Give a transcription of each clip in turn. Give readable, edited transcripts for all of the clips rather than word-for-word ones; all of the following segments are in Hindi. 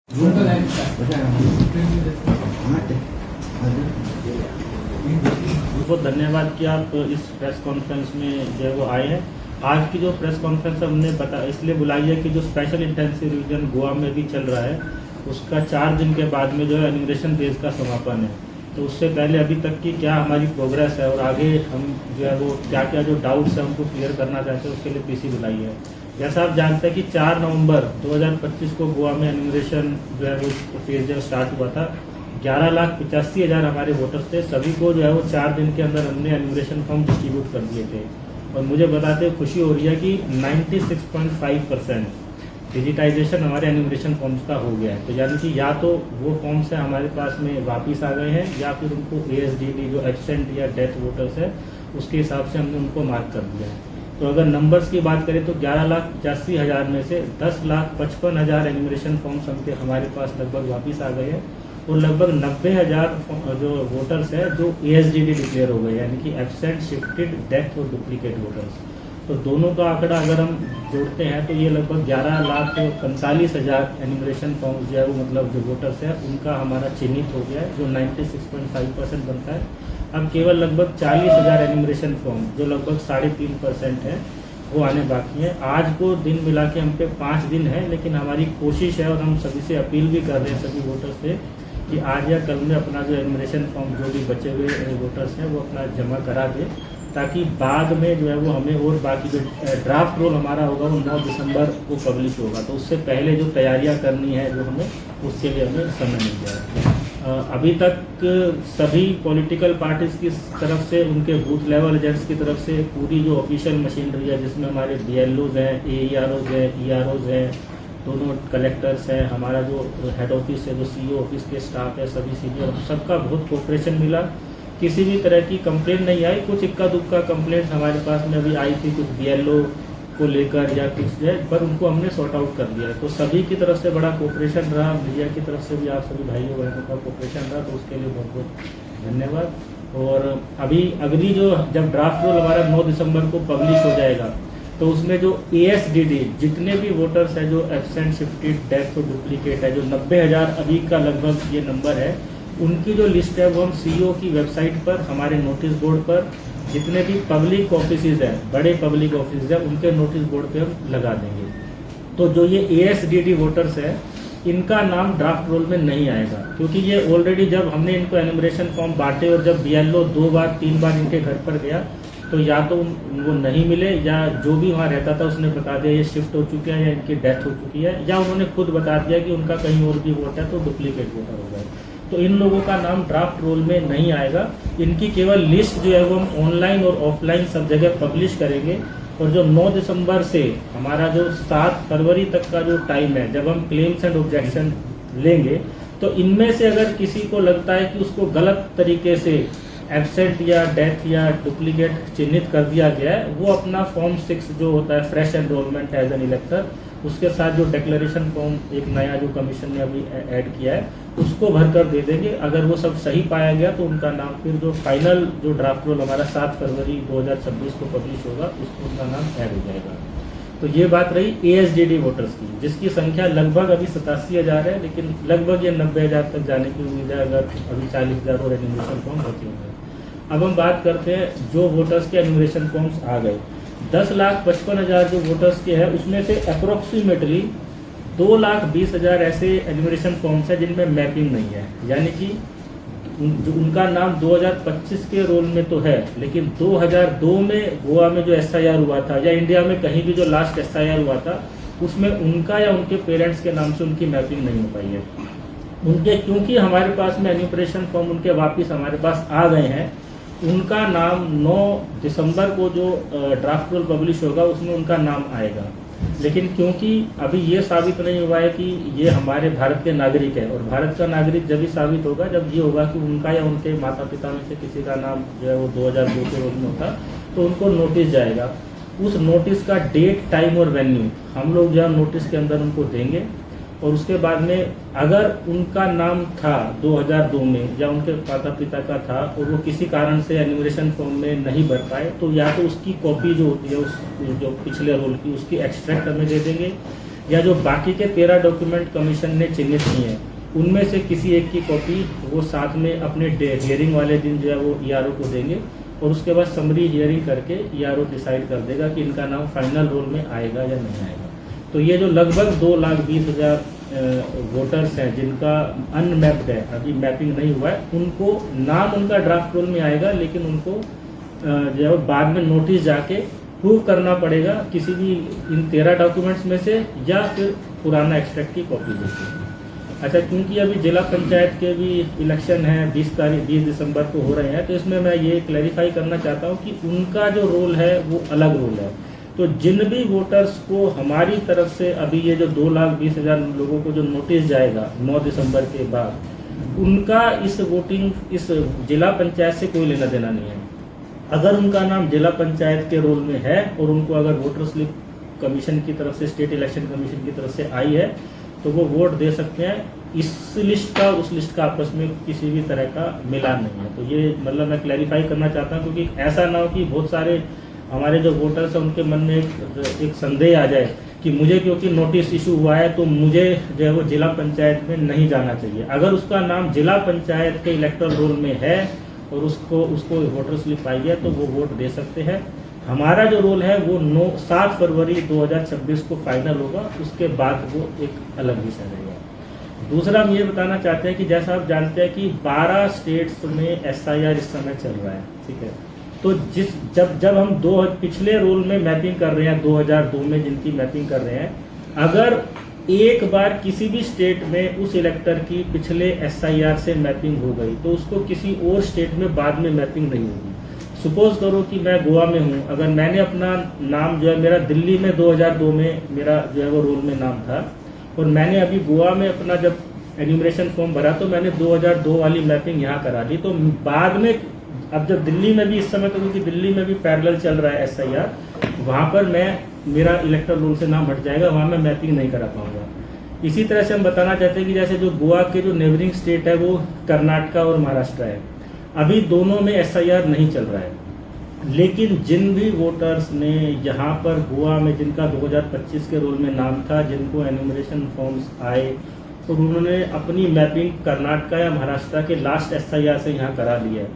बहुत धन्यवाद कि आप इस प्रेस कॉन्फ्रेंस में जो है वो आए हैं। आज की जो प्रेस कॉन्फ्रेंस हमने इसलिए बुलाई है कि जो स्पेशल इंटेंसिव रिवीजन गोवा में भी चल रहा है उसका 4 दिन के बाद में जो है एनिमेशन फेज का समापन है। तो उससे पहले अभी तक की क्या हमारी प्रोग्रेस है और आगे हम जो है वो क्या क्या जो डाउट्स है उनको क्लियर करना चाहते हैं, उसके लिए पीसी बुलाई है। जैसा आप जानते हैं कि 4 नवंबर 2025 को गोवा में एनिमेशन जो है वो फेज जो स्टार्ट हुआ था। 11,85,000 हमारे वोटर्स थे। सभी को जो है वो 4 दिन के अंदर हमने एनिमेशन फॉर्म डिस्ट्रीब्यूट कर दिए थे और मुझे बताते हुए खुशी हो रही है कि 96.5% डिजिटाइजेशन हमारे एनिमेशन फॉर्म्स का हो गया है। तो यानी कि या तो वो फॉर्म्स हैं हमारे पास में वापस आ गए हैं या फिर उनको ASDD जो एब्सेंट या डेथ वोटर्स है उसके हिसाब से हमने उनको मार्क कर दिया है। तो अगर नंबर्स की बात करें तो 11,85,000 में से 10,55,000 एनिमेशन फॉर्म्स हमारे पास लगभग वापस आ गए हैं और लगभग 90,000 जो वोटर्स है जो ASDD डिक्लेयर हो गए, यानी कि एब्सेंट, शिफ्टेड, डेथ और डुप्लीकेट वोटर्स। तो दोनों का आंकड़ा अगर हम जोड़ते हैं तो ये लगभग 11,45,000 एनिमेशन फॉर्म्स जो है वो मतलब जो वोटर्स है उनका हमारा चिन्हित हो गया है, जो 96.5% बनता है। अब केवल लगभग 40,000 एनिमेशन फॉर्म जो लगभग 3.5% है वो आने बाकी हैं। आज को दिन मिला के हम पे 5 दिन है, लेकिन हमारी कोशिश है और हम सभी से अपील भी कर रहे हैं सभी वोटर्स से कि आज या कल में अपना जो एनिमेशन फॉर्म जो भी बचे हुए वोटर्स हैं वो अपना जमा करा दें, ताकि बाद में जो है वो हमें और बाकी जो ड्राफ्ट रोल हमारा होगा वो 9 दिसंबर को पब्लिश होगा। तो उससे पहले जो तैयारियां करनी है जो हमें उसके लिए हमें समय मिल जाएगा। अभी तक सभी पॉलिटिकल पार्टीज की तरफ से उनके बूथ लेवल एजेंट्स की तरफ से पूरी जो ऑफिशियल मशीनरी है जिसमें हमारे BLOs हैं, AEROs हैं, EROs हैं, दोनों कलेक्टर्स हैं, हमारा जो हेड ऑफिस है, जो CEO ऑफिस के स्टाफ है, सभी सीनियर, सबका बहुत कोऑपरेशन मिला। किसी भी तरह की कंप्लेंट नहीं आई। कुछ इक्का दुक्का कंप्लेंट हमारे पास में अभी आई थी कुछ BLO को लेकर या कुछ है, पर उनको हमने सॉर्ट आउट कर दिया। तो सभी की तरफ से बड़ा कोऑपरेशन रहा, मीडिया की तरफ से भी आप सभी भाइयों बहनों का कोऑपरेशन रहा, तो उसके लिए बहुत बहुत धन्यवाद। और अभी अगली जो जब ड्राफ्ट रोल हमारा 9 दिसंबर को पब्लिश हो जाएगा तो उसमें जो ASDD जितने भी वोटर्स हैं जो एब्सेंट, शिफ्टेड, डेथ और डुप्लीकेट है, जो 90,000 अभी का लगभग ये नंबर है, उनकी जो लिस्ट है वो हम CEO की वेबसाइट पर, हमारे नोटिस बोर्ड पर, जितने भी पब्लिक ऑफिसेज हैं, बड़े पब्लिक ऑफिस हैं, उनके नोटिस बोर्ड पे हम लगा देंगे। तो जो ये ASDD वोटर्स है इनका नाम ड्राफ्ट रोल में नहीं आएगा, क्योंकि ये ऑलरेडी जब हमने इनको एनिमेशन फॉर्म बांटे और जब BLO 2 बार 3 बार इनके घर पर गया तो या तो वो नहीं मिले या जो भी वहाँ रहता था उसने बता दिया ये शिफ्ट हो चुके हैं या इनकी डेथ हो चुकी है, या उन्होंने खुद बता दिया कि उनका कहीं और भी वोट है तो डुप्लीकेट वोटर हो गए। तो इन लोगों का नाम ड्राफ्ट रोल में नहीं आएगा। इनकी केवल लिस्ट जो है वो हम ऑनलाइन और ऑफलाइन सब जगह पब्लिश करेंगे। और जो 9 दिसंबर से हमारा जो 7 फरवरी तक का जो टाइम है जब हम क्लेम्स एंड ऑब्जेक्शन लेंगे, तो इनमें से अगर किसी को लगता है कि उसको गलत तरीके से एब्सेंट या डेथ या डुप्लीकेट चिन्हित कर दिया गया है, वो अपना फॉर्म 6 जो होता है fresh enrolment as an elector, उसके साथ जो डिक्लेरेशन फॉर्म एक नया जो कमीशन ने अभी ऐड किया है उसको भरकर दे देंगे। अगर वो सब सही पाया गया तो उनका नाम फिर जो फाइनल जो ड्राफ्ट रोल हमारा 7 फरवरी 2026 को पब्लिश होगा उसको उनका नाम ऐड हो जाएगा। तो ये बात रही ASDD वोटर्स की, जिसकी संख्या लगभग अभी 87,000 है, लेकिन लगभग ये 90,000 तक जाने की उम्मीद है अगर अभी 40,000 और एनिमेशन फॉर्म बचे होंगे। अब हम बात करते हैं जो वोटर्स के एनिमेशन फॉर्म्स आ गए। 10,55,000 जो वोटर्स के हैं उसमें से अप्रोक्सीमेटली 2,20,000 ऐसे एनिमेशन फॉर्म्स हैं जिनमें मैपिंग नहीं है, यानी कि जो उनका नाम 2025 के रोल में तो है, लेकिन 2002 में गोवा में जो SIR हुआ था या इंडिया में कहीं भी जो लास्ट SIR हुआ था उसमें उनका या उनके पेरेंट्स के नाम से उनकी मैपिंग नहीं हो पाई है। उनके क्योंकि हमारे पास में एनिमेशन फॉर्म उनके वापस हमारे पास आ गए हैं, उनका नाम 9 दिसंबर को जो ड्राफ्ट रोल पब्लिश होगा उसमें उनका नाम आएगा। लेकिन क्योंकि अभी ये साबित नहीं हुआ है कि ये हमारे भारत के नागरिक है, और भारत का नागरिक जब भी साबित होगा जब ये होगा कि उनका या उनके माता पिता में से किसी का नाम जो है वो 2002 के रोल में होता तो उनको नोटिस जाएगा। उस नोटिस का डेट, टाइम और वेन्यू हम लोग जो है नोटिस के अंदर उनको देंगे, और उसके बाद में अगर उनका नाम था 2002 में या उनके माता पिता का था और वो किसी कारण से एनिमेशन फॉर्म में नहीं भर पाए, तो या तो उसकी कॉपी जो होती है उस जो पिछले रोल की उसकी एक्सट्रैक्ट हमें दे देंगे, या जो बाकी के 13 डॉक्यूमेंट कमीशन ने चिन्हित किए हैं उनमें से किसी एक की कॉपी वो साथ में अपने हियरिंग वाले दिन जो है वो ईआरओ को देंगे और उसके बाद समरी हियरिंग करके ईआरओ डिसाइड कर देगा कि इनका नाम फाइनल रोल में आएगा या नहीं आएगा। तो ये जो लगभग 2,20,000 वोटर्स हैं जिनका अनमैप्ड है, अभी मैपिंग नहीं हुआ है, उनको नाम उनका ड्राफ्ट रोल में आएगा, लेकिन उनको जो है बाद में नोटिस जाके प्रूव करना पड़ेगा किसी भी इन 13 डॉक्यूमेंट्स में से या फिर पुराना एक्सट्रैक्ट की कॉपी देके। अच्छा, क्योंकि अभी जिला पंचायत के भी इलेक्शन है 20 दिसंबर को हो रहे हैं, तो इसमें मैं ये क्लैरिफाई करना चाहता हूँ कि उनका जो रोल है वो अलग रोल है। तो जिन भी वोटर्स को हमारी तरफ से अभी ये जो 2,20,000 लोगों को जो नोटिस जाएगा 9 दिसंबर के बाद, उनका इस जिला पंचायत से कोई लेना देना नहीं है। अगर उनका नाम जिला पंचायत के रोल में है और उनको अगर वोटर स्लिप कमीशन की तरफ से, स्टेट इलेक्शन कमीशन की तरफ से आई है, तो वो वोट दे सकते हैं। इस लिस्ट का उस लिस्ट का आपस में किसी भी तरह का मिलान नहीं है। तो ये मतलब मैं क्लैरिफाई करना चाहता हूँ, क्योंकि ऐसा ना हो कि बहुत सारे हमारे जो वोटर्स हैं उनके मन में एक संदेह आ जाए कि मुझे क्योंकि नोटिस इशू हुआ है तो मुझे जो है वो जिला पंचायत में नहीं जाना चाहिए। अगर उसका नाम जिला पंचायत के इलेक्टोरल रोल में है और उसको वोटर स्लिप आई है तो वो वोट दे सकते हैं। हमारा जो रोल है वो 7 फरवरी 2026 को फाइनल होगा, उसके बाद वो एक अलग विषय रहेगा। दूसरा हम ये बताना चाहते हैं कि जैसा आप जानते हैं कि 12 स्टेट्स में SIR इस समय चल रहा है, ठीक है। तो जब हम पिछले रोल में मैपिंग कर रहे हैं 2002 में जिनकी मैपिंग कर रहे हैं, अगर एक बार किसी भी स्टेट में उस इलेक्टर की पिछले SIR से मैपिंग हो गई तो उसको किसी और स्टेट में बाद में मैपिंग नहीं होगी। सपोज करो कि मैं गोवा में हूँ, अगर मैंने अपना नाम जो है मेरा दिल्ली में 2002 में मेरा जो है वो रोल में नाम था और मैंने अभी गोवा में अपना जब एन्यूमरेशन फॉर्म भरा तो मैंने 2002 वाली मैपिंग यहाँ करा दी, तो बाद में अब जब दिल्ली में भी इस समय तो क्योंकि दिल्ली में भी पैरेलल चल रहा है SIR, वहाँ पर मेरा इलेक्टोरल रोल से नाम हट जाएगा, वहाँ मैं मैपिंग नहीं करा पाऊंगा। इसी तरह से हम बताना चाहते हैं कि जैसे जो गोवा के जो नेबरिंग स्टेट है वो कर्नाटका और महाराष्ट्र है, अभी दोनों में SIR नहीं चल रहा है, लेकिन जिन भी वोटर्स ने यहाँ पर गोवा में जिनका 2025 के रोल में नाम था, जिनको एन्यूमरेशन फॉर्म्स आए और उन्होंने अपनी मैपिंग कर्नाटका या महाराष्ट्र के लास्ट SIR से यहाँ करा ली है,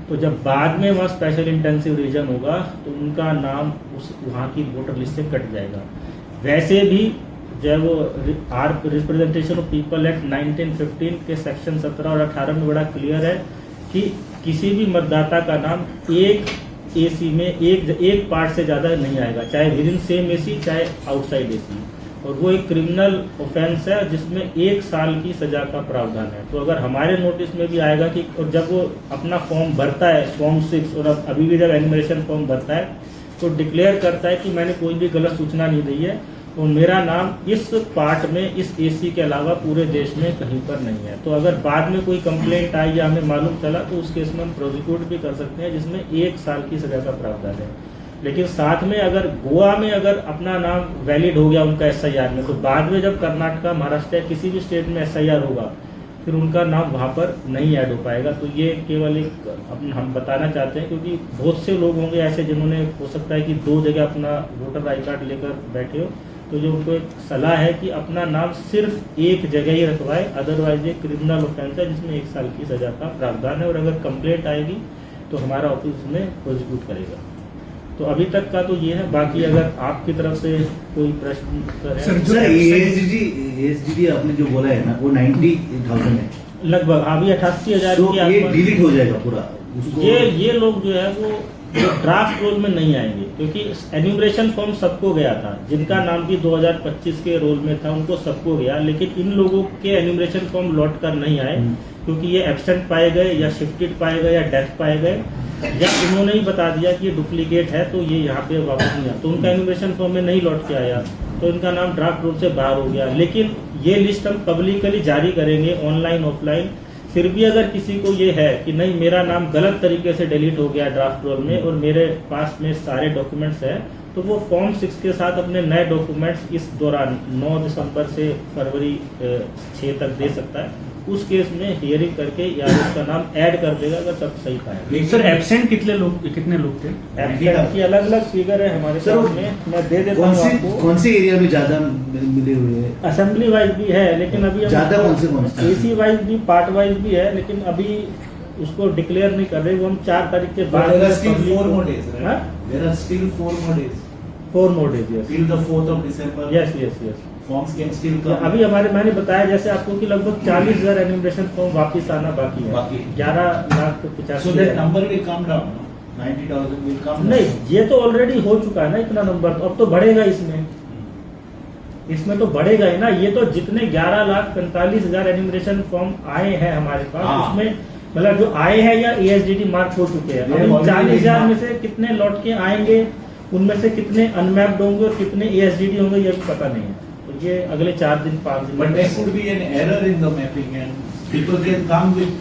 तो जब बाद में वहाँ स्पेशल इंटेंसिव रीजन होगा तो उनका नाम उस वहाँ की वोटर लिस्ट से कट जाएगा। वैसे भी जो है वो रिप्रेजेंटेशन ऑफ पीपल एक्ट 1915 के सेक्शन 17 और 18 में बड़ा क्लियर है कि किसी भी मतदाता का नाम एक AC में एक पार्ट से ज़्यादा नहीं आएगा, चाहे विद इन सेम AC चाहे आउटसाइड AC, और वो एक क्रिमिनल ऑफेंस है जिसमें 1 साल की सजा का प्रावधान है। तो अगर हमारे नोटिस में भी आएगा कि और जब वो अपना फॉर्म भरता है फॉर्म 6 और अभी भी जब एनिमेशन फॉर्म भरता है तो डिक्लेयर करता है कि मैंने कोई भी गलत सूचना नहीं दी है और मेरा नाम इस पार्ट में इस AC के अलावा पूरे देश में कहीं पर नहीं है। तो अगर बाद में कोई कंप्लेंट आई या हमें मालूम चला तो उस केस में हम प्रोसिक्यूट भी कर सकते हैं, जिसमें 1 साल की सजा का प्रावधान है। लेकिन साथ में अगर गोवा में अगर अपना नाम वैलिड हो गया उनका SIR में, तो बाद में जब कर्नाटका महाराष्ट्र या किसी भी स्टेट में SIR होगा फिर उनका नाम वहाँ पर नहीं ऐड हो पाएगा। तो ये केवल एक हम बताना चाहते हैं, क्योंकि बहुत से लोग होंगे ऐसे जिन्होंने हो सकता है कि 2 जगह अपना वोटर आई कार्ड लेकर बैठे हो, तो जो उनको एक सलाह है कि अपना नाम सिर्फ एक जगह ही रखवाए, अदरवाइज ये क्रिमिनल ऑफेंस है जिसमें 1 साल की सजा का प्रावधान है और अगर कंप्लेंट आएगी तो हमारा ऑफिस में प्रोसिक्यूट करेगा। तो अभी तक का तो ये है, बाकी अगर आपकी तरफ से कोई प्रश्न सर ASDD आपने जो बोला है ना वो 90,000 है लगभग, अभी 88,000 तो की ये आसपास। डिलीट हो जाएगा पूरा उसको। ये लोग जो है वो ड्राफ्ट रोल में नहीं आएंगे, क्योंकि एन्यूमरेशन फॉर्म सबको गया था, जिनका नाम भी 2025 के रोल में था उनको सबको गया, लेकिन इन लोगों के एन्यूमरेशन फॉर्म लौट कर नहीं आए क्योंकि ये एब्सेंट पाए गए या शिफ्टेड पाए गए या डेथ पाए गए, या उन्होंने ही बता दिया कि ये डुप्लीकेट है तो ये यहाँ पे वापस नहीं आया, तो उनका एन्यूमरेशन फॉर्म में नहीं लौट के आया, तो इनका नाम ड्राफ्ट रोल से बाहर हो गया। लेकिन ये लिस्ट हम पब्लिकली जारी करेंगे ऑनलाइन ऑफलाइन। फिर भी अगर किसी को ये है कि नहीं मेरा नाम गलत तरीके से डिलीट हो गया ड्राफ्ट रोल में और मेरे पास में सारे डॉक्यूमेंट्स हैं तो वो फॉर्म 6 के साथ अपने नए डॉक्यूमेंट्स इस दौरान 9 दिसंबर से फरवरी 6 तक दे सकता है। उस केस में हियरिंग करके या उसका नाम ऐड कर देगा अगर सब सही पाएगा। सर एब्सेंट कितने लोग थे? एब्सेंट की अलग अलग फिगर है हमारे सर, पास में, मैं दे देता हूँ आपको। कौन से एरिया में ज्यादा मिले हुए हैं? असेंबली वाइज भी है, लेकिन अभी ज्यादा कौन से एसी वाइज भी, पार्ट वाइज भी है, लेकिन अभी उसको डिक्लेयर नहीं कर रहे। वो हम 4 तारीख के बाद There are still 4 more days, right? हाँ? There are still 4 more days 4 more days, yes. till the 4th of December. Yes, yes, yes. Forms can still तो come. अभी हमारे मैंने बताया जैसे आपको कि लगभग 40,000 एनिमेशन फॉर्म वापस आना बाकी है। बाकी। 11,85,000। So that number will come down. No? 90,000 will come down. नहीं, ये तो ऑलरेडी हो चुका है ना इतना नंबर, तो अब तो बढ़ेगा इसमें तो बढ़ेगा ही ना। ये तो जितने 11,45,000 एनिमेशन फॉर्म आए हैं हमारे पास, हाँ। उसमें मतलब जो आए हैं या ASDD मार्क हो चुके हैं, They अब have 40,000 में already से कितने लौट के आएंगे, उनमें से कितने अनमैप्ड होंगे और कितने ASDD होंगे, ये भी पता नहीं है। तो ये अगले 4 दिन 5 दिन But there could be an error in the mapping and people can come with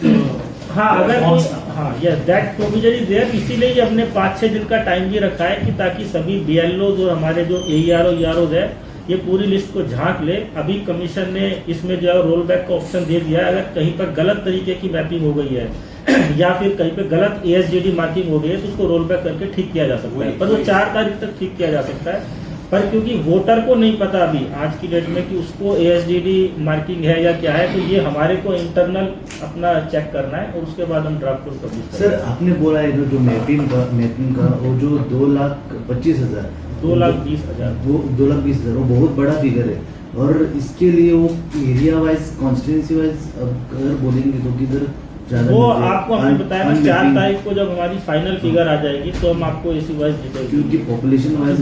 हाँ, their अगर forms. हाँ, yes that provision is there. इसीलिए ये हमने 5-6 दिन का टाइम भी रखा है कि ताकि सभी BLOs और हमारे जो AERO EROs है ये पूरी लिस्ट को झांक ले। अभी कमीशन ने इसमें जो है रोल बैक का ऑप्शन दे दिया है। अगर कहीं पर गलत तरीके की मैपिंग हो गई है या फिर कहीं पे गलत ASDD मार्किंग हो गई है तो उसको रोल बैक करके ठीक किया जा सकता है, पर वो 4 तारीख तक ठीक किया जा सकता है। पर क्योंकि वोटर को नहीं पता अभी आज की डेट में कि उसको ASDD मार्किंग है या क्या है, तो ये हमारे को इंटरनल अपना चेक करना है और उसके बाद हम ड्राफ्ट को पब्लिश सर आपने बोला है जो मैपिंग का वो जो 2,25,000 2,20,000 वो 2,20,000 वो बहुत बड़ा फिगर है। और इसके लिए वो एरिया वाइज कॉन्स्टिट्यूंसी वाइज अगर बोलेंगे तो किधर ज्यादा वो मिलते हैं? आपको हमने बताया ना 4 तारीख को जब हमारी फाइनल फिगर आ जाएगी तो हम आपको इसी वाइज डिटेल क्योंकि पॉपुलेशन वाइज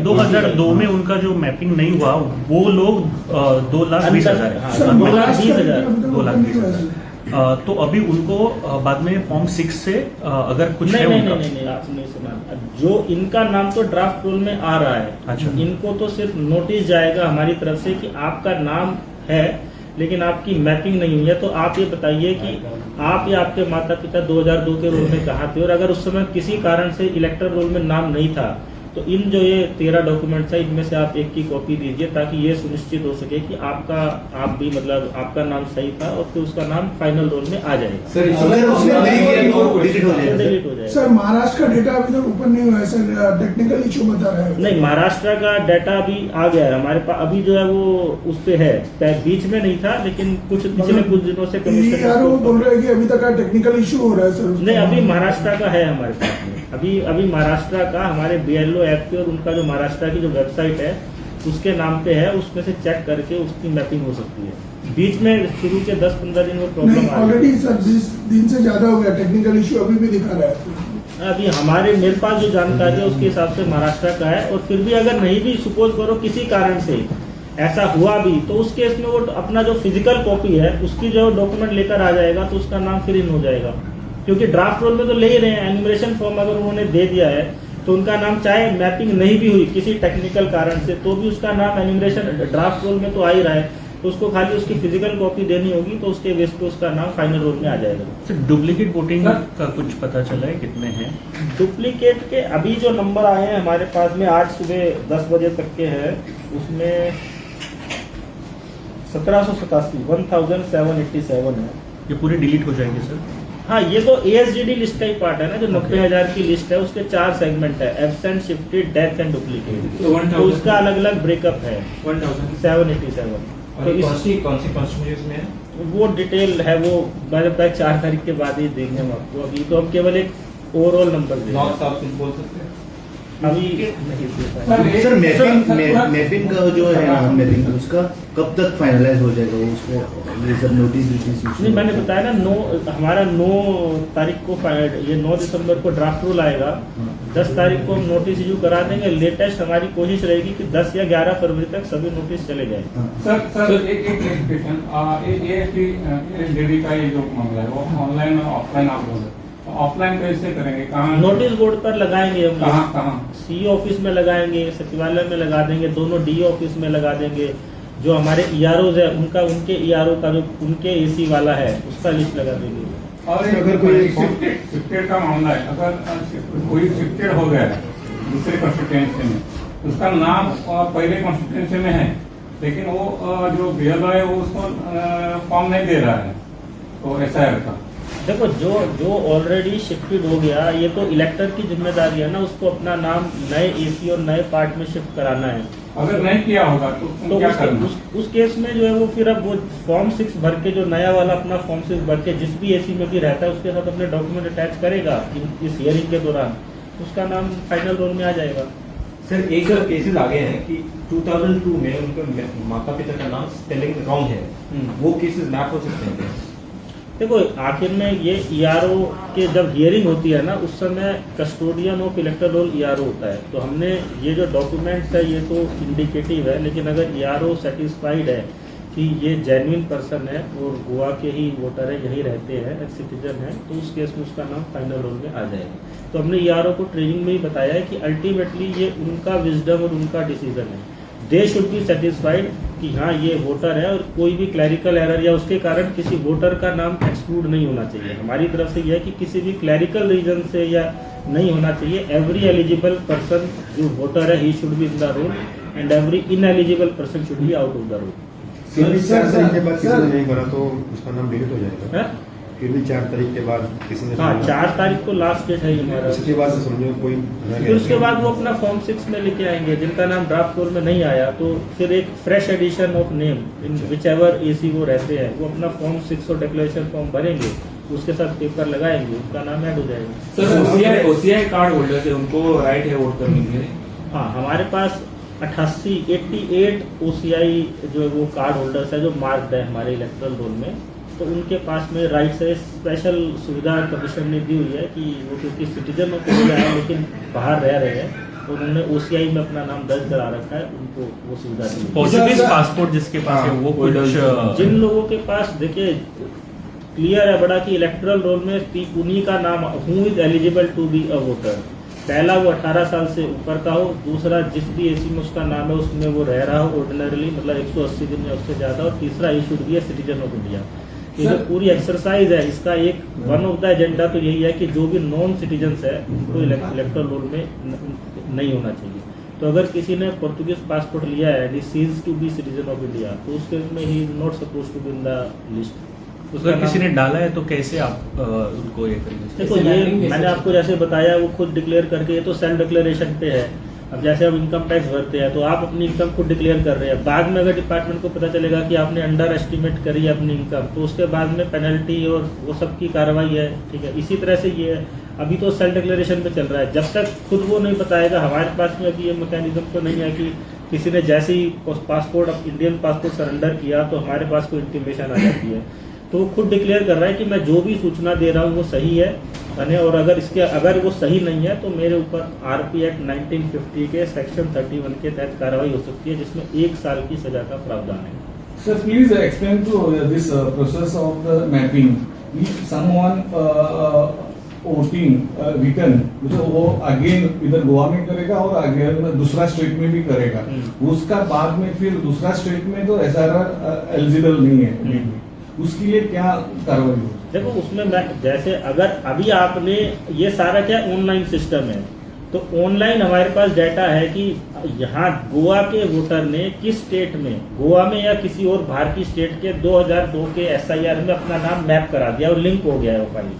2002 में उनका जो मैपिंग नहीं हुआ वो लोग 2,20,000 हाँ, है। 2,20,000 2,20,000 तो अभी उनको बाद में फॉर्म 6 से अगर कुछ है नहीं उनका नहीं नहीं आपने नहीं सुना। जो इनका नाम तो ड्राफ्ट रोल में आ रहा है, अच्छा। इनको तो सिर्फ नोटिस जाएगा हमारी तरफ से कि आपका नाम है लेकिन आपकी मैपिंग नहीं हुई है। तो आप ये बताइए कि आप या आपके माता पिता 2002 के रोल में कहाँ थे, और अगर उस समय किसी कारण से इलेक्टर रोल में नाम नहीं था तो इन जो ये 13 डॉक्यूमेंट्स है इनमें से आप एक की कॉपी दीजिए ताकि ये सुनिश्चित हो सके कि आप भी मतलब आपका नाम सही था और फिर उसका नाम फाइनल रोल में आ जाएगा। Sir, अगर उसने नहीं किया तो डिलीट हो जाएगा। डिलीट हो जाएगा। सर महाराष्ट्र का डेटा अभी तक ऊपर नहीं हुआ है सर, टेक्निकल इशू बता रहा है। नहीं, महाराष्ट्र का डाटा अभी आ गया है हमारे पास। अभी जो है वो उस पे है, बीच में नहीं था लेकिन पिछले कुछ दिनों से यार वो बोल रहे हैं कि अभी तक टेक्निकल इशू हो रहा है सर। नहीं, अभी महाराष्ट्र का है हमारे पास में। अभी महाराष्ट्र का हमारे BLO ऐप पे और उनका जो महाराष्ट्र की जो वेबसाइट है उसके नाम पे है, उसमें से चेक करके उसकी मैपिंग हो सकती है। बीच में शुरू के 10-15 दिन में प्रॉब्लम आ ऑलरेडी सर 20 दिन से ज्यादा हो गया, टेक्निकल इशू अभी भी दिखा रहा है। अभी मेरे पास जो जानकारी है उसके हिसाब से महाराष्ट्र का है। और फिर भी अगर नहीं भी सपोज करो किसी कारण से ऐसा हुआ भी तो उस केस में वो अपना जो फिजिकल कॉपी है उसकी जो डॉक्यूमेंट लेकर आ जाएगा तो उसका नाम फिर इन हो जाएगा, क्योंकि ड्राफ्ट रोल में तो ले ही रहे हैं। एनिमेशन फॉर्म अगर उन्होंने दे दिया है तो उनका नाम चाहे मैपिंग नहीं भी हुई किसी टेक्निकल कारण से तो भी उसका नाम एनिमेशन ड्राफ्ट रोल में तो आ ही रहा है, तो उसको खाली उसकी फिजिकल कॉपी देनी होगी तो उसके बेस पे उसका नाम फाइनल रोल में आ जाएगा। सर डुप्लीकेट वोटिंग का कुछ पता चला है कितने हैं? डुप्लीकेट के अभी जो नंबर आए हैं हमारे पास में आज सुबह 10 बजे तक के हैं, उसमें 1787 है। ये पूरी डिलीट हो जाएंगे सर? हाँ, ये तो ASDD लिस्ट का ही पार्ट है ना, जो 90,000 की लिस्ट है उसके 4 सेगमेंट है, absent, shifted, death and duplicate. तो उसका अलग अलग ब्रेकअप है 787। तो कौन सी कॉन्स्टिट्यूएंसीज में है? वो डिटेल है, वो मेरे पास 4 तारीख के बाद ही देंगे हम आपको। अभी तो हम केवल एक ओवरऑल नंबर देंगे। नॉर्थ साउथ कुछ बोल सकते हैं? अभी नहीं दे पाएंगे। सर मैपिंग का जो है ना मैपिंग उसका कब तक फाइनलाइज हो जाएगा उसको ये सब नोटिस नहीं, मैंने बताया ना हमारा 9 तारीख को ये 9 दिसंबर को ड्राफ्ट रूल आएगा। 10 तारीख को हम नोटिस इशू करा देंगे। लेटेस्ट हमारी कोशिश रहेगी कि 10 या 11 फरवरी तक सभी नोटिस चले जाए। सर एक क्वेश्चन, ASDD का ये जो मामला है वो ऑनलाइन और ऑफलाइन आप बोल रहे, ऑफलाइन कैसे करेंगे? कहाँ नोटिस बोर्ड पर लगाएंगे हम, कहाँ CE ऑफिस में लगाएंगे, सचिवालय में लगा देंगे, दोनों DE ऑफिस में लगा देंगे। जो हमारे EROs है उनके ERO का जो उनके AC वाला है उसका लिस्ट लगा देंगे। और अगर कोई शिफ्टेड का मामला है, अगर कोई शिफ्टेड हो गया है दूसरे कॉन्स्टिट्यूएंसी में, उसका नाम पहले कॉन्स्टिट्यूएंसी में है, लेकिन वो जो बीएलओ है वो उसको फॉर्म नहीं दे रहा है, तो एसआईआर का। देखो जो ऑलरेडी शिफ्टेड हो गया, ये तो इलेक्टर की जिम्मेदारी है ना, उसको अपना नाम नए एसी और नए पार्ट में शिफ्ट कराना है। अगर नहीं किया होगा तो क्या करना? उस केस में जो है वो फिर अब वो फॉर्म 6 भर के, जो नया वाला अपना फॉर्म 6 भर के जिस भी एसी में भी रहता है उसके साथ अपने डॉक्यूमेंट अटैच करेगा इस हियरिंग के दौरान, उसका नाम फाइनल रोल में आ जाएगा। सर एक केसेस आ गए हैं कि 2002 में उनके माता पिता का नाम स्पेलिंग रॉन्ग है, वो केसेस मैप हो सकते हैं क्या? देखो आखिर में ये ईआरओ के जब हियरिंग होती है ना, उस समय custodian of electoral roll ERO होता है। तो हमने ये जो डॉक्यूमेंट्स है ये तो इंडिकेटिव है, लेकिन अगर ईआरओ सेटिस्फाइड है कि ये जेन्युइन पर्सन है और गोवा के ही वोटर है, यही रहते हैं, सिटीजन है, तो उस केस में उसका नाम फाइनल रोल में आ जाएगा। तो हमने ईआरओ को ट्रेनिंग में ही बताया है कि अल्टीमेटली ये उनका विजडम और उनका डिसीजन है। दे शुड बी सेटिस्फाइड कि हाँ ये वोटर है, और कोई भी क्लैरिकल एरर या उसके कारण किसी वोटर का नाम एक्सक्लूड नहीं होना चाहिए। हमारी तरफ से यह है कि किसी भी क्लैरिकल रीजन से या नहीं होना चाहिए। एवरी एलिजिबल पर्सन जो वोटर है ही should be in the roll, and every ineligible person should be out of the roll. फिर भी 4 तारीख के बाद किसी ने नहीं भरा तो उसका नाम डिलीट हो जाएगा। फिर भी 4 तारीख के बाद किसी ने, हाँ 4 तारीख को लास्ट डेट है हमारा। उसके बाद से समझो कोई फिर उसके बाद वो अपना फॉर्म 6 में लेके आएंगे, जिनका नाम ड्राफ्ट रोल में नहीं आया तो फिर एक fresh addition of name in which ever AC वो रहते हैं, वो अपना फॉर्म 6 और डिक्लेरेशन फॉर्म भरेंगे, उसके साथ पेपर लगाएंगे, उनका नाम ऐड हो जाएगा। सर ओसीआई कार्ड होल्डर है, उनको राइट है वोट करने के लिए? हाँ हमारे पास 88 OCI जो है वो कार्ड होल्डर्स है जो मार्क्ड है हमारे इलेक्टोरल रोल में, तो उनके पास में राइट से स्पेशल सुविधा कमीशन ने दी हुई है कि वो क्योंकि सिटीजन ऑफ इंडिया है लेकिन बाहर रह रहे हैं, तो उन्होंने OCI में अपना नाम दर्ज करा रखा है, उनको वो सुविधा दी है। पोर्चुगीज पासपोर्ट जिसके पास है वो कुछ जिन लोगों के पास देखिए क्लियर है बड़ा कि इलेक्टोरल रोल में उन्हीं का नाम who is eligible to be a voter. पहला वो 18 साल से ऊपर का हो, दूसरा जिस भी एसी में उसका नाम है उसमें वो रह रहा हो ऑर्डिनरली, मतलब 180 दिन या उससे ज़्यादा, और तीसरा ही should B a citizen of India. ये जो पूरी एक्सरसाइज है इसका एक वन ऑफ द एजेंडा तो यही है कि जो भी नॉन सिटीजन्स है उनको इलेक्टोरल रोल में नहीं होना चाहिए। तो अगर किसी ने पोर्तुगीज पासपोर्ट लिया है and he ceases to be citizen of India, तो उसके में ही is not suppose to be in the list. अगर किसी ने डाला है तो कैसे आप उनको ये करेंगे? देखो ये मैंने आपको जैसे बताया वो खुद डिक्लेयर करके, ये तो सेल्फ डिक्लेरेशन पे है। अब जैसे हम इनकम टैक्स भरते हैं तो आप अपनी इनकम खुद डिक्लेयर कर रहे हैं, बाद में अगर डिपार्टमेंट को पता चलेगा कि आपने अंडर एस्टिमेट करी है अपनी इनकम, तो उसके बाद में पेनल्टी और वो सब की कार्रवाई है, ठीक है। इसी तरह से ये है, अभी तो सेल्फ डिक्लेरेशन पे चल रहा है, जब तक खुद वो नहीं बताएगा, हमारे पास में अभी ये मैकेनिज्म तो नहीं है कि किसी ने जैसे ही पासपोर्ट इंडियन पासपोर्ट सरेंडर किया तो हमारे पास कोई इंटीमेशन आ जाती है। तो वो खुद डिक्लेयर कर रहा है कि मैं जो भी सूचना दे रहा हूँ वो सही है, और अगर वो सही नहीं है तो मेरे ऊपर RP एक्ट 1950 के सेक्शन 31 के तहत कार्रवाई हो सकती है, जिसमें 1 साल की सजा का प्रावधान है। Sir, please explain to this process of the mapping. If someone voting return, तो वो अगेन इधर गोवा में करेगा और अगेन दूसरा स्टेट में भी करेगा, उसका बाद में फिर दूसरा स्टेट में तो SRR एलिजिबल नहीं है, उसके लिए क्या कार्रवाई हो? देखो उसमें जैसे अगर अभी आपने ये सारा क्या ऑनलाइन सिस्टम है, तो ऑनलाइन हमारे पास डाटा है कि यहाँ गोवा के वोटर ने किस स्टेट में, गोवा में या किसी और बाहर की स्टेट के 2002 के SIR में अपना नाम मैप करा दिया और लिंक हो गया है वो फाइल।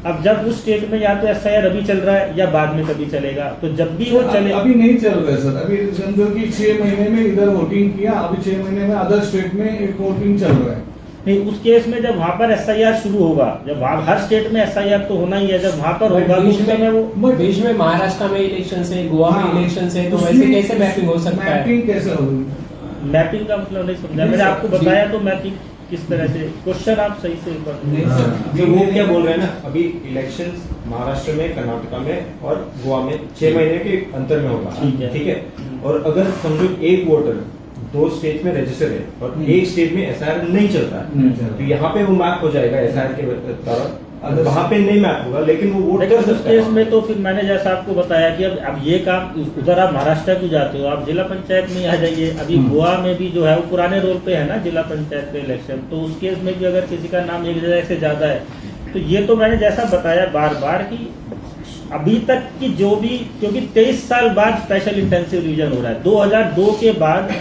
अब जब उस स्टेट में या तो SIR अभी चल रहा है या बाद में कभी चलेगा, तो जब भी वो चले, अभी नहीं चल रहा है सर, अभी समझो कि 6 महीने में इधर वोटिंग किया, अभी 6 महीने में अदर स्टेट में एक वोटिंग चल रहा है। नहीं, उस केस में जब वहाँ पर SIR शुरू होगा, जब हर स्टेट में SIR तो होना ही है, जब वहाँ पर होगा तो उस समय वो बीच में महाराष्ट्र में इलेक्शन से, गोवा में इलेक्शन से, तो वैसे कैसे मैपिंग हो सकता है? मैपिंग कैसे होगी? मैपिंग का मतलब नहीं समझा मैंने आपको बताया, तो मैपिंग किस तरह से, क्वेश्चन आप सही से तो वो क्या बोल रहे हैं ना, अभी इलेक्शंस महाराष्ट्र में, कर्नाटका में और गोवा में 6 महीने के अंतर में होगा, ठीक है। और अगर समझो एक वोटर 2 स्टेट में रजिस्टर है और एक स्टेट में SIR नहीं चलता है, तो यहाँ पे वो मैप हो जाएगा SIR के तरफ, अगर वहाँ पे नहीं मैप होगा लेकिन वो वोट कर उस केस में तो फिर मैंने जैसा आपको बताया कि अब ये काम उधर आप महाराष्ट्र क्यों जाते हो, आप जिला पंचायत में आ जाइए। अभी गोवा में भी जो है वो पुराने रोल पे है ना जिला पंचायत के इलेक्शन, तो उस केस में भी अगर किसी का नाम एक जगह से ज्यादा है, तो ये तो मैंने जैसा बताया बार बार कि अभी तक की जो भी, क्योंकि 23 साल बाद स्पेशल इंटेंसिव रिवीजन हो रहा है, 2002 के बाद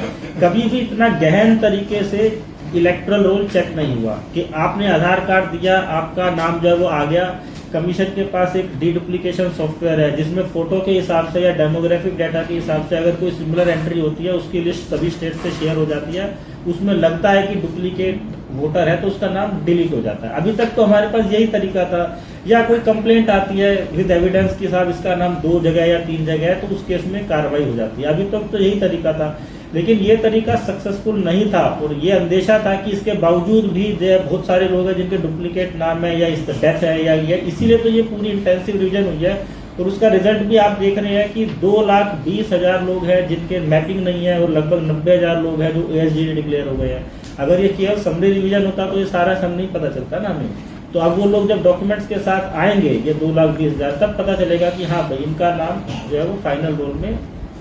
कभी भी इतना गहन तरीके से इलेक्ट्रल रोल चेक नहीं हुआ कि आपने आधार कार्ड दिया, आपका नाम जो है वो आ गया। कमीशन के पास एक डीडुप्लीकेशन सॉफ्टवेयर है जिसमें फोटो के हिसाब से या डेमोग्राफिक डाटा के हिसाब से अगर कोई सिमिलर एंट्री होती है उसकी लिस्ट सभी स्टेट से शेयर हो जाती है। उसमें लगता है कि डुप्लीकेट वोटर है तो उसका नाम डिलीट हो जाता है। अभी तक तो हमारे पास यही तरीका था, या कोई कंप्लेंट आती है विद एविडेंस के साथ इसका नाम 2 जगह या 3 जगह है तो उस केस में कार्रवाई हो जाती है। अभी तक तो यही तरीका था, लेकिन ये तरीका सक्सेसफुल नहीं था और ये अंदेशा था कि इसके बावजूद भी बहुत सारे लोग हैं जिनके डुप्लीकेट नाम है या इस डेथ है या ये, इसीलिए तो ये पूरी इंटेंसिव रिवीजन हुई है। और उसका रिजल्ट भी आप देख रहे हैं कि 2,20,000 लोग हैं जिनके मैपिंग नहीं है और लगभग 90,000 लोग हैं जो ASGD डिक्लेयर हो गए हैं। अगर ये केवल समरी रिवीजन होता तो ये सारा सम नहीं पता चलता ना हमें। तो अब वो लोग जब डॉक्यूमेंट्स के साथ आएंगे ये 2,20,000 तब पता चलेगा कि हाँ भाई इनका नाम जो है वो फाइनल रोल में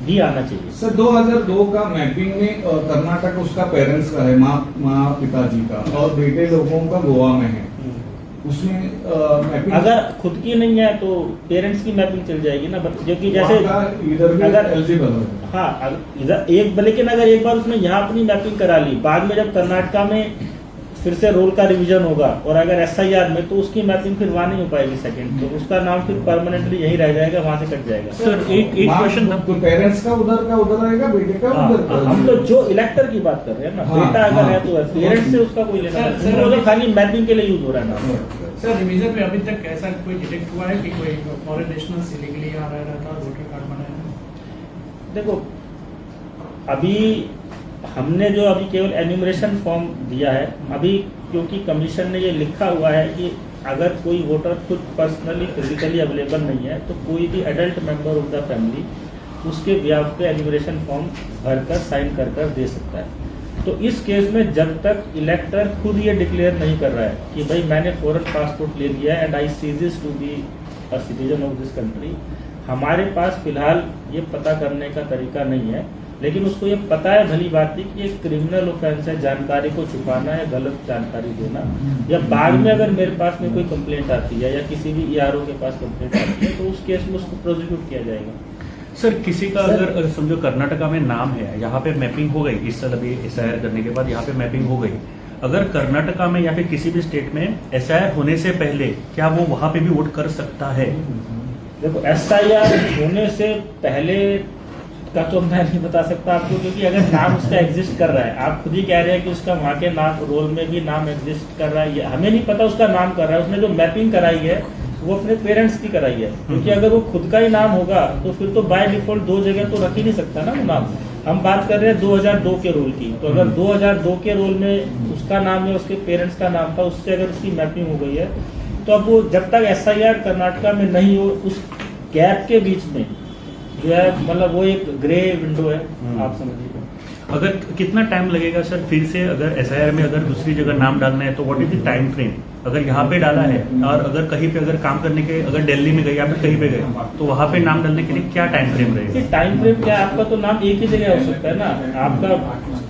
भी आना चाहिए। सर 2002 का मैपिंग में कर्नाटक उसका पेरेंट्स का है, माँ पिताजी का, और बेटे लोगों का गोवा में है। उसमें मैपिंग अगर खुद की नहीं है तो पेरेंट्स की मैपिंग चल जाएगी ना, जो कि जैसे इधर भी अगर एलिजिबल है। हाँ इधर एक, लेकिन अगर एक बार उसने यहाँ अपनी मैपिंग करा ली, बाद में जब कर्नाटका में फिर से रोल का रिवीजन होगा और अगर SIR में तो उसकी मैपिंग फिर वहां नहीं हो पाएगी सेकंड, तो उसका नाम फिर परमानेंटली यहीं रह जाएगा, वहां से कट जाएगा। सर एक क्वेश्चन, तो पेरेंट्स का उधर रहेगा, बेटे का उधर। हम तो जो इलेक्टर की बात कर रहे हैं ना, बेटा अगर है तो पेरेंट्स से उसका कोई लेना नहीं, तो खाली मैपिंग के लिए यूज हो रहा है ना। सर रिवीजन में अभी तक ऐसा कोई डिटेक्ट हुआ है कि कोई फॉरेन नेशनल्स इलीगली यहाँ रह रहा था और वोटर कार्ड बनाया? देखो अभी हमने जो अभी केवल एन्यूमरेशन फॉर्म दिया है, अभी क्योंकि कमीशन ने ये लिखा हुआ है कि अगर कोई वोटर खुद पर्सनली फिजिकली अवेलेबल नहीं है तो कोई भी adult member of the family उसके ब्याह पे एन्यूमरेशन फॉर्म भरकर साइन कर दे सकता है। तो इस केस में जब तक इलेक्टर खुद ये डिक्लेयर नहीं कर रहा है कि भाई मैंने फॉरेन पासपोर्ट ले लिया and I ceases to be a citizen of this country, हमारे पास फिलहाल ये पता करने का तरीका नहीं है। लेकिन उसको ये पता है भली बात थी कि एक क्रिमिनल ऑफेंस है जानकारी को छुपाना या गलत जानकारी देना, या बाद में अगर मेरे पास में कोई कंप्लेंट आती है या किसी भी ERO के पास कंप्लेंट आती है तो उस केस में उसको प्रोसिक्यूट किया जाएगा। सर किसी का अगर समझो कर्नाटका में नाम है, यहाँ पे मैपिंग हो गई, इस साल अभी SIR करने के बाद यहाँ पे मैपिंग हो गई, अगर कर्नाटका में या फिर किसी भी स्टेट में SIR होने से पहले क्या वो वहाँ पे भी वोट कर सकता है? देखो SIR होने से पहले का तो मैं नहीं बता सकता आपको, क्योंकि अगर नाम उसका एग्जिस्ट कर रहा है, आप खुद ही कह रहे हैं कि उसका वहाँ के नाम रोल में भी नाम एग्जिस्ट कर रहा है, ये हमें नहीं पता उसका नाम कर रहा है। उसने जो मैपिंग कराई है वो अपने पेरेंट्स की कराई है, क्योंकि अगर वो खुद का ही नाम होगा तो फिर तो बाय डिफॉल्ट 2 जगह तो रख ही नहीं सकता ना वो नाम। हम बात कर रहे हैं 2002 के रोल की, तो अगर 2002 के रोल में उसका नाम या उसके पेरेंट्स का नाम था, उससे अगर उसकी मैपिंग हो गई है तो अब वो जब तक SIR कर्नाटका में नहीं हो उस गैप के बीच में जो है, मतलब वो एक ग्रे विंडो है, आप समझिए। अगर कितना टाइम लगेगा सर फिर से अगर SIR में अगर दूसरी जगह नाम डालना है तो what is the time frame? अगर यहाँ पे डाला है और अगर कहीं पे अगर काम करने के अगर दिल्ली में गए या फिर कहीं पे गए तो वहाँ पे नाम डालने के लिए क्या टाइम फ्रेम रहेगा? टाइम फ्रेम क्या है, आपका तो नाम एक ही जगह हो सकता है ना, आपका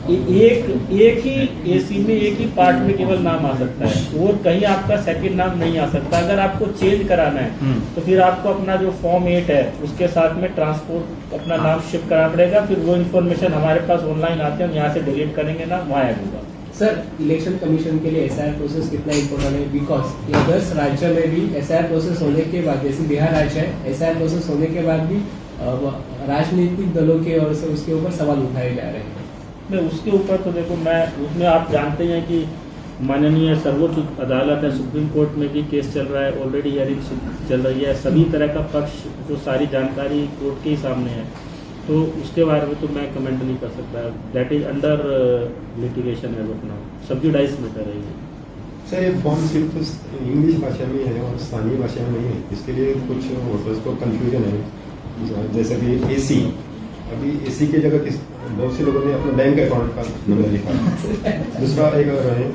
एक ही AC में एक ही पार्ट में केवल नाम आ सकता है और कहीं आपका सेकंड नाम नहीं आ सकता। अगर आपको चेंज कराना है तो फिर आपको अपना जो फॉर्म 8 है उसके साथ में ट्रांसपोर्ट अपना नाम शिफ्ट करना पड़ेगा, फिर वो इन्फॉर्मेशन हमारे पास ऑनलाइन आते हैं, हम यहाँ से डिलीट करेंगे ना, वहाँ ऐड होगा। सर इलेक्शन कमीशन के लिए SIR प्रोसेस कितना इम्पोर्टेंट है? बिकॉज अदर्स राज्य में भी SIR प्रोसेस होने के बाद, जैसे बिहार राज्य है, SIR प्रोसेस होने के बाद भी राजनीतिक दलों के ओर से उसके ऊपर सवाल उठाए जा रहे हैं। मैं उसके ऊपर तो देखो, मैं उसमें आप जानते हैं कि माननीय सर्वोच्च अदालत है, सुप्रीम कोर्ट में भी केस चल रहा है, ऑलरेडी हियरिंग चल रही है, सभी तरह का पक्ष जो सारी जानकारी कोर्ट के ही सामने है, तो उसके बारे में तो मैं कमेंट नहीं कर सकता। That is under litigation as of now, sub judice matter है ये। सर ये फॉर्म सिर्फ इंग्लिश भाषा में है और स्थानीय भाषा में नहीं है, इसके लिए कुछ वोटर्स को कंफ्यूजन है। जैसे कि AC, अभी AC की जगह बहुत से लोगों ने अपना बैंक अकाउंट का नंबर लिखा। दूसरा एक और है,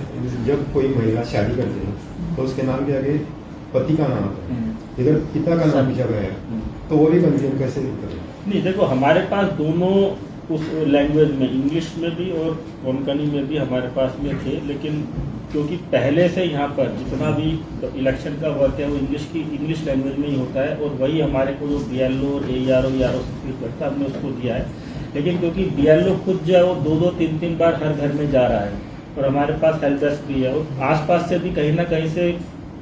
जब कोई महिला शादी करती है तो उसके नाम के आगे पति का नाम आता है, इधर पिता का नाम पीछा गया है, तो वो भी कंफ्यूजन कैसे करें? नहीं देखो, हमारे पास दोनों उस लैंग्वेज में, इंग्लिश में भी और कोंकणी में भी हमारे पास में थे, लेकिन क्योंकि पहले से यहाँ पर जितना भी इलेक्शन का वर्क है वो इंग्लिश लैंग्वेज में ही होता है, और वही हमारे को जो BLO और ARO सब्सक्रिप्ट करता है हमने उसको दिया है। लेकिन क्योंकि BLO खुद जो है वो 2-2, 3-3 बार हर घर में जा रहा है, और हमारे पास हेल्प डेस्क भी है, और आसपास से भी कहीं ना कहीं से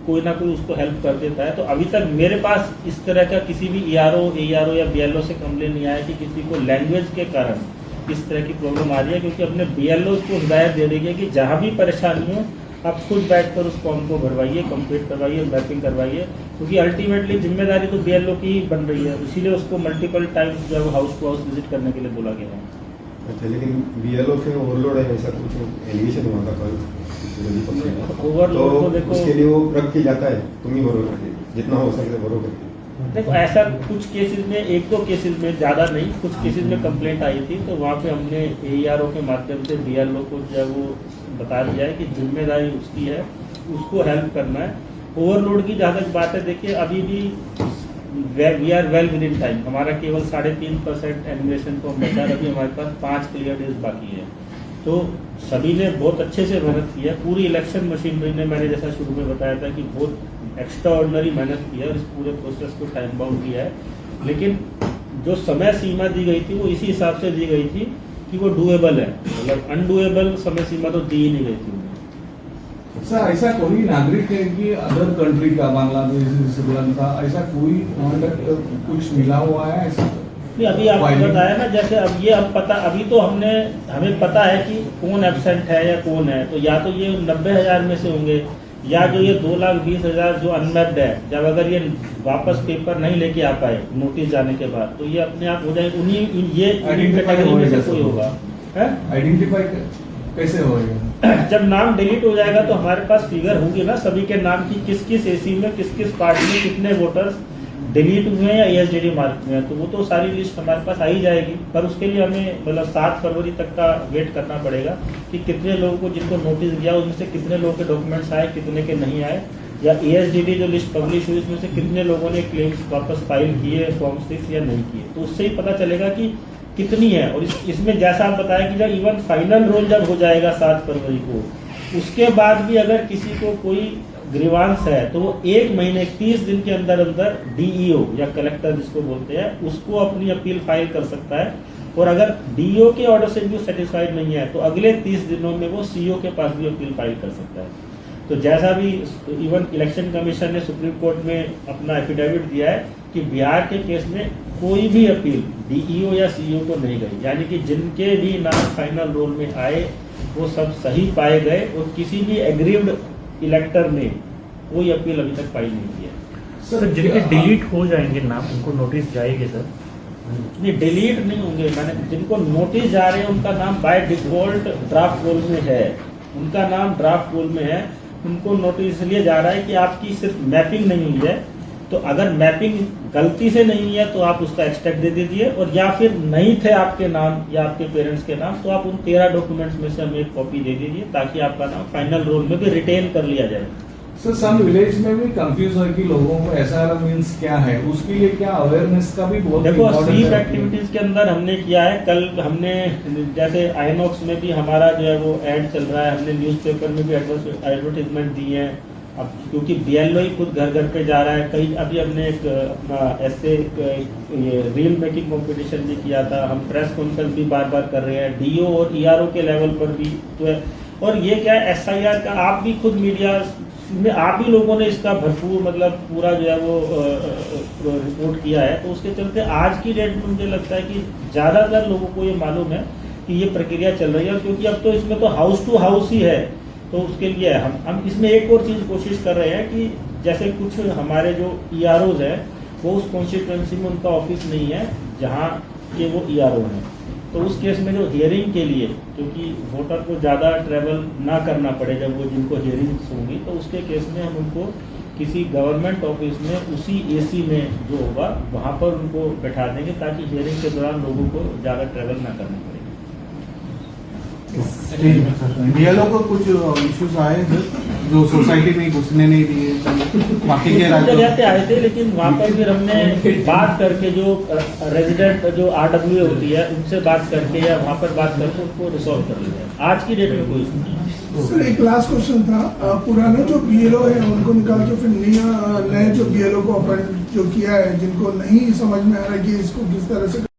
कोई ना कोई उसको हेल्प कर देता है। तो अभी तक मेरे पास इस तरह का किसी भी ARO या BLO से कंप्लेन नहीं आया कि किसी को लैंग्वेज के कारण इस तरह की प्रॉब्लम आ रही है, क्योंकि अपने BLO को हिदायत दे रही है कि जहाँ भी परेशानी हो आप खुद बैठकर उस फॉर्म को भरवाइए, कंप्लीट करवाइए, मैपिंग करवाइए, क्योंकि अल्टीमेटली जिम्मेदारी तो BLO की ही बन रही है। इसीलिए उसको मल्टीपल टाइम्स जो है हाउस टू हाउस विजिट करने के लिए बोला गया है। अच्छा, लेकिन BLO के ओवरलोड है ऐसा कुछ एलिगेशन हुआ था कल ओवरलोड तो देखो, उसके लिए वो रख के जाता है, तुम ही भरो करके, जितना हो सके भरो करके। देखो ऐसा कुछ केसेस में, 1-2 केसेस में, ज़्यादा नहीं, कुछ केसेस में कंप्लेंट आई थी, तो वहाँ पे हमने ARO के माध्यम से BLO को जो है वो बता दिया है कि जिम्मेदारी उसकी है, उसको हेल्प करना है। ओवरलोड की जहाँ तक बात है, देखिए अभी भी we are well within time, हमारा केवल 3.5% एनिमेशन को बचा, अभी हमारे पास 5 क्लियर डेज बाकी है। तो सभी ने बहुत अच्छे से मेहनत की है, पूरी इलेक्शन मशीनरी ने, मैंने जैसा शुरू में बताया था कि बहुत एक्स्ट्रा ऑर्डिनरी मेहनत की है, और इस पूरे प्रोसेस को टाइम बाउंड किया है। लेकिन जो समय सीमा दी गई थी वो इसी हिसाब से दी गई थी कि वो डूएबल है, मतलब अनडूएबल समय सीमा तो दी ही नहीं गई थी। सर, ऐसा कोई नागरिक है कि अदर कंट्री का, बांग्लादेश, श्रीलंका, ऐसा कोई कुछ मिला हुआ है ऐसा? नहीं, अभी आपको बताया ना, जैसे अब ये अभी तो हमें पता है कि कौन एब्सेंट है या कौन है, तो या तो ये 90,000 में से होंगे, या जो ये 2,20,000 जो अनमैप्ड है, जब अगर ये वापस पेपर नहीं लेके आ पाए नोटिस जाने के बाद, तो ये अपने आप हो जाए, उन्हीं ये कैटेगरी में से कोई होगा। आइडेंटिफाई कैसे होगा? जब नाम डिलीट हो जाएगा तो हमारे पास फिगर होगी ना सभी के नाम की, किस किस AC में, किस किस पार्टी में कितने वोटर्स डिलीट हुए हैं या ESDD मार्क हुए हैं, तो वो तो सारी लिस्ट हमारे पास आ ही जाएगी। पर उसके लिए हमें मतलब 7 फरवरी तक का वेट करना पड़ेगा कि कितने लोगों को जिनको नोटिस दिया उनमें से कितने लोगों के डॉक्यूमेंट्स आए, कितने के नहीं आए, या ESDD जो लिस्ट पब्लिश हुई उसमें से कितने लोगों ने क्लेम्स वापस फाइल किए फॉर्म 6 या नहीं किए, तो उससे ही पता चलेगा कि कितनी है। और इसमें जैसा आप बताया कि जब इवन फाइनल रोल जब हो जाएगा 7 फरवरी को, उसके बाद भी अगर किसी को कोई ग्रीवांस है तो वो 1 महीने 30 दिन के अंदर अंदर DEO या कलेक्टर जिसको बोलते हैं उसको अपनी अपील फाइल कर सकता है, और अगर DEO के ऑर्डर से भी सेटिस्फाइड नहीं है तो अगले 30 दिनों में वो CO के पास भी अपील फाइल कर सकता है। तो जैसा भी इवन इलेक्शन कमीशन ने सुप्रीम कोर्ट में अपना एफिडेविट दिया है कि बिहार के केस में कोई भी अपील DEO या CO को नहीं गई, यानी कि जिनके भी नाम फाइनल रोल में आए वो सब सही पाए गए, और किसी भी एग्रीव्ड इलेक्टर ने कोई अपील अभी तक फाइल नहीं की है। सर, जिनके डिलीट हो जाएंगे नाम उनको नोटिस जाएगी सर? नहीं, डिलीट नहीं होंगे, मैंने जिनको नोटिस जा रहे हैं उनका नाम बाय डिफॉल्ट ड्राफ्ट रोल में है, उनका नाम ड्राफ्ट रोल में है, उनको नोटिस इसलिए जा रहा है कि आपकी सिर्फ मैपिंग नहीं हुई है, तो अगर मैपिंग गलती से नहीं हुई है तो आप उसका एक्सट्रैक्ट दे दीजिए, और या फिर नहीं थे आपके नाम या आपके पेरेंट्स के नाम तो आप उन 13 डॉक्यूमेंट्स में से हमें एक कॉपी दे दीजिए ताकि आपका नाम फाइनल रोल में भी रिटेन कर लिया जाए। सर, सम विलेज में भी कंफ्यूज है कि लोगों को SIR मींस क्या है, उसके लिए क्या अवेयरनेस का भी बहुत देखो important स्वीप है। एक्टिविटीज के अंदर हमने किया है, कल हमने जैसे आइनॉक्स में भी हमारा जो है वो ऐड चल रहा है, हमने न्यूज़पेपर में भी एडवर्टाइजमेंट दी है। अब क्योंकि BLO ही खुद घर घर पे जा रहा है, कहीं अभी हमने एक अपना ऐसे रील मेकिंग कंपटीशन भी किया था, हम प्रेस कॉन्फ्रेंस भी बार बार कर रहे हैं DO और ERO के लेवल पर भी, तो और ये क्या है SIR का आप भी खुद मीडिया में आप ही लोगों ने इसका भरपूर मतलब पूरा जो है वो रिपोर्ट किया है, तो उसके चलते आज की डेट में मुझे लगता है कि ज़्यादातर लोगों को ये मालूम है कि ये प्रक्रिया चल रही है, और क्योंकि अब तो इसमें तो हाउस टू हाउस ही है, तो उसके लिए हम इसमें एक और चीज़ कोशिश कर रहे हैं कि जैसे कुछ हमारे जो EROs हैं वो उस कॉन्स्टिट्यूंसी में उनका ऑफिस नहीं है जहाँ के वो ERO हैं, तो उस केस में जो हियरिंग के लिए क्योंकि वोटर को ज़्यादा ट्रैवल ना करना पड़े जब वो जिनको हियरिंग्स होंगी, तो उसके केस में हम उनको किसी गवर्नमेंट ऑफिस में उसी AC में जो होगा वहाँ पर उनको बैठा देंगे ताकि हियरिंग के दौरान लोगों को ज़्यादा ट्रैवल ना करना पड़े। बीएलओ को कुछ इश्यूज आए थे जो सोसाइटी में घुसने नहीं दिए बाकी के जगह राज्यों पे आए थे, लेकिन वहाँ पर फिर हमने बात करके जो रेजिडेंट जो RWA होती है उनसे बात करके या वहाँ पर बात करके उनको रिसॉल्व कर लिया। आज की डेट में कोई issue नहीं है। सर एक लास्ट क्वेश्चन था, पुराने जो बीएलओ है उनको निकाल के फिर नए जो बीएलओ को अपॉइंट जो किया है, जिनको नहीं समझ में आ रहा है कि इसको किस तरह से